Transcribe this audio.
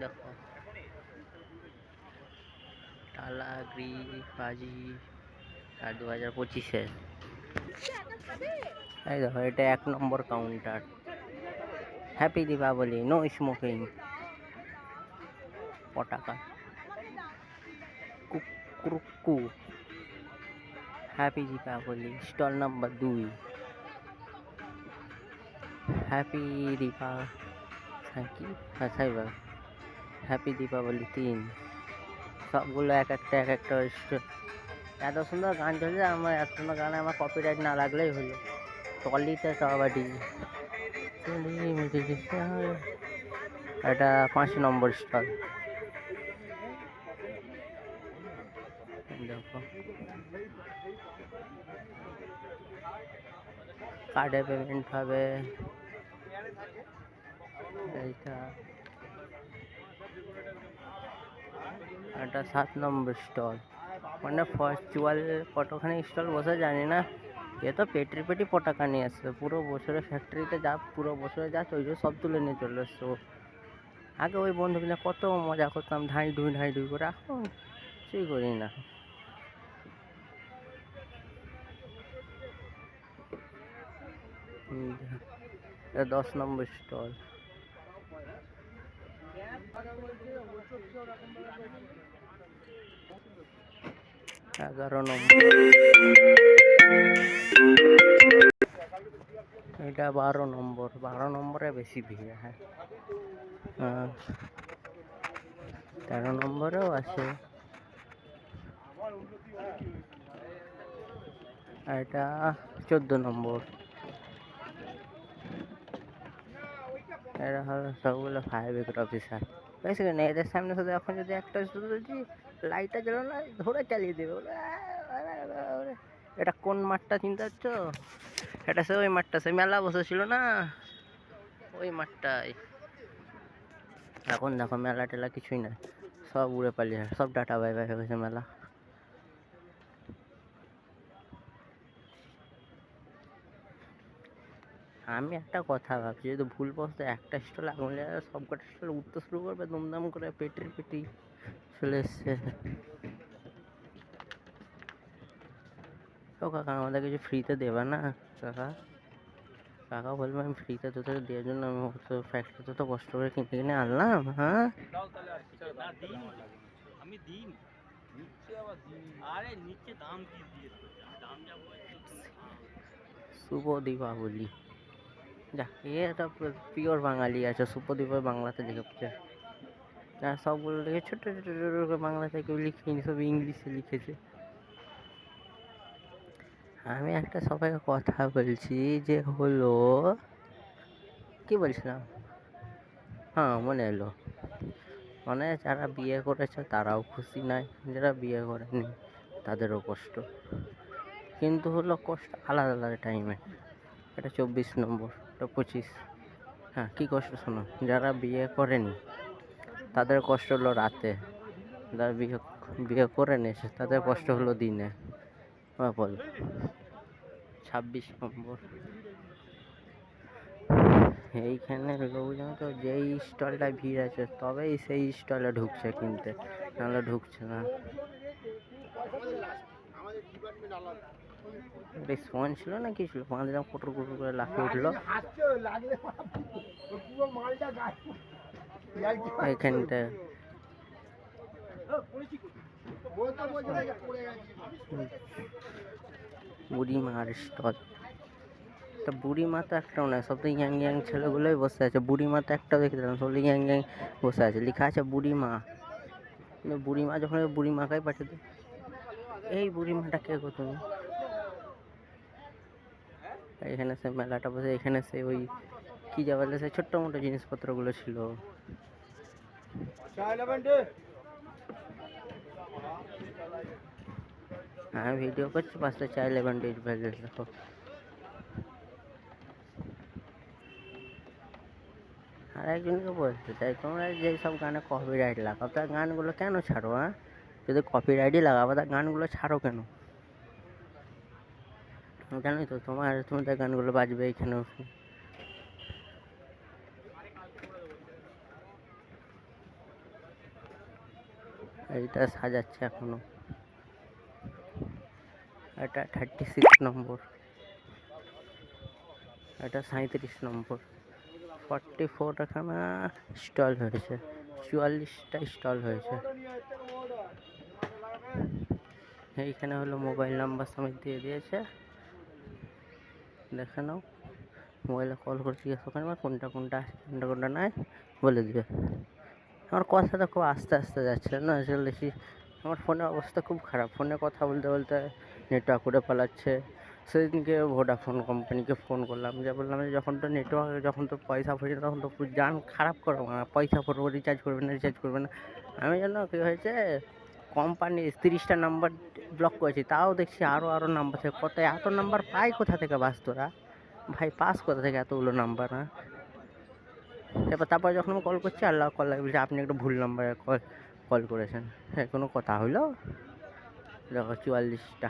দেখো টালা বাজি আর 2025-এর। এই দেখো এটা 1 নম্বর counter. Happy Deepavali, no smoking, পটাকা কুকুরকু। Happy Deepavali stall number 2। Happy Deepa কি হ্যাপি দীপাবলি 3। সবগুলো এক একটা স্টল। এত সুন্দর গান চলছে, আমার এত সুন্দর গানে আমার কপিরাইট না লাগলেই হলো। টলিতে কাবাডি, এটা 5 নম্বর স্টল। দেখো কার্ডে পেমেন্ট হবে। এইটা এটা 7 নম্বর স্টল। মানে ভার্চুয়াল কতখানি স্টল বসে জানি না। এ তো পেটি পটাকা নিয়ে আসছে, পুরো বছরে ফ্যাক্টরিতে যা পুরো বছরে যা চলছে সব তুলে নিয়ে চলে এসছো। আগে ওই বন্ধুগুলো কত মজা করতাম, ধাই ঢুই করে, এখন কিছুই করি না। 10 নম্বর স্টল। 11 নম্বর। এটা 12 নম্বর। 12 নম্বরে বেশি ভিড়। হ্যাঁ 13 নম্বরেও আছে। এটা 14 নম্বর। এরা হলো সবগুলো ফায়ার ব্রিগেড অফিসার। বেশি না, এদের সামনে শুধু এখন যদি একটা শুধু যদি লাইটটা জ্বালো না, ধরে চালিয়ে দেবে। এটা কোন মাঠটা চিনতে পারছো? এটা সে ওই মাঠটা, সে মেলা বসেছিল না, ওই মাঠটাই। এখন দেখো মেলা টেলা কিছুই নাই, সব উড়ে পালিয়ে, সব ডাটা বাই বাই হয়ে গেছে মেলা। আমি একটা কথা ভাবছি, যদি ভুলবশত একটা স্টল আগুন লেগে সব কটা স্টল উঠতে শুরু করবে দুমদাম করে, পেটি চলে এসছে। ও কাকা আমাদের কিছু ফ্রিতে দেবে না? কাকা বলবে আমি ফ্রিতে তোদের দেওয়ার জন্য আমি তো ফ্যাক্টরিতে তো কষ্ট করে কিনে আনলাম। হ্যাঁ শুভ দীপাবলি। যাক এটা পিওর বাঙালি আছে, শুভ দীপাবলি বাংলাতে লিখেছে। আর সবগুলো লিখে ছোট ছোট করে বাংলাতে কেউ লিখিনি, সব ইংলিশে লিখেছে। আমি একটা সবাইকে কথা বলছি যে হলো, কি বলছিলাম, হ্যাঁ মনে এলো। মানে যারা বিয়ে করেছে তারাও খুশি নয়, যারা বিয়ে করেনি তাদেরও কষ্ট, কিন্তু হলো কষ্ট আলাদা আলাদা টাইমে। এটা 24 নম্বর, এটা 25। হ্যাঁ কী কষ্ট শোনো, যারা বিয়ে করেনি তাদের কষ্ট হলো রাতে, যারা বিয়ে করে নিয়েছে তাদের কষ্ট হলো দিনে। বল 26 নম্বর। এইখানে লোকজন তো যেই স্টলটায় ভিড় আছে তবেই সেই স্টলে ঢুকছে কিনতে, নাহলে ঢুকছে না। স্পঞ্জ ছিল না কি ছিল, 5 জন কুটুর কুটুর করে লাফিয়ে উঠলো এইখানটা। বুড়িমার স্টল। তা বুড়িমা তো একটাও নয়, সব তো ইয়াং ছেলেগুলোই বসে আছে। বুড়িমা তো একটাও দেখতে পেলাম, সব ইয়াং বসে আছে, লেখা আছে বুড়িমা। বুড়িমা যখন বুড়িমাকেই পাঠিয়ে দেয়, এই বুড়িমাটা কে গো তুমি? এখানে সে মেলাটা বসে, এখানে সে ওই কি যা বলে, সে ছোট্ট মোটো জিনিসপত্রগুলো ছিল। হ্যাঁ ভিডিও করছি, 5টা চা 11 দেখো। আর একজনকে বলতে চাই, তোমরা যেই সব গানে কপিরাইট লাগাও তার গানগুলো কেন ছাড়ো? হ্যাঁ যদি কপিরাইটই লাগাবো তার গানগুলো ছাড়ো কেন? জানোই তো তোমাদের গানগুলো বাজবে এখানেও। এইটা সাজাচ্ছে এখনো। এটা 36 নম্বর, এটা 37 নম্বর। 44 এখানে স্টল হয়েছে, 44টা স্টল হয়েছে। এইখানে হলো মোবাইল নাম্বার সমেত দিয়ে দিয়েছে, দেখে নাও। মোবাইলে কল করে জিজ্ঞাসা করবে কোনটা কোনটা আছে, কোনটা কোনটা নাই বলে দিবে। আমার কথাটা খুব আস্তে আস্তে যাচ্ছে না, দেখি আমার ফোনের অবস্থা খুব খারাপ। ফোনে কথা বলতে বলতে নেটওয়ার্ক উড়ে পালাচ্ছে। সেদিনকে ভোডাফোন কোম্পানিকে ফোন করলাম, যে বললাম যে যখন তো নেটওয়ার্ক, যখন তো পয়সা পড়ছে তখন তো যান খারাপ করবো না, পয়সা পড়বো, রিচার্জ করবে না, রিচার্জ করবে না। আমি যেন কী হয়েছে, কোম্পানি 30টা নাম্বার ব্লক করেছি, তাও দেখছি আরও নাম্বার থেকে কত, এত নাম্বার পাই কোথা থেকে বাস তোরা ভাই, পাস কোথা থেকে এতগুলো নাম্বার? না তারপর যখন আমি কল করছি, আল্লাহ কল লাগবে যে আপনি একটা ভুল নাম্বারে কল করেছেন। হ্যাঁ, কোনো কথা হইলো? দেখো 44টা।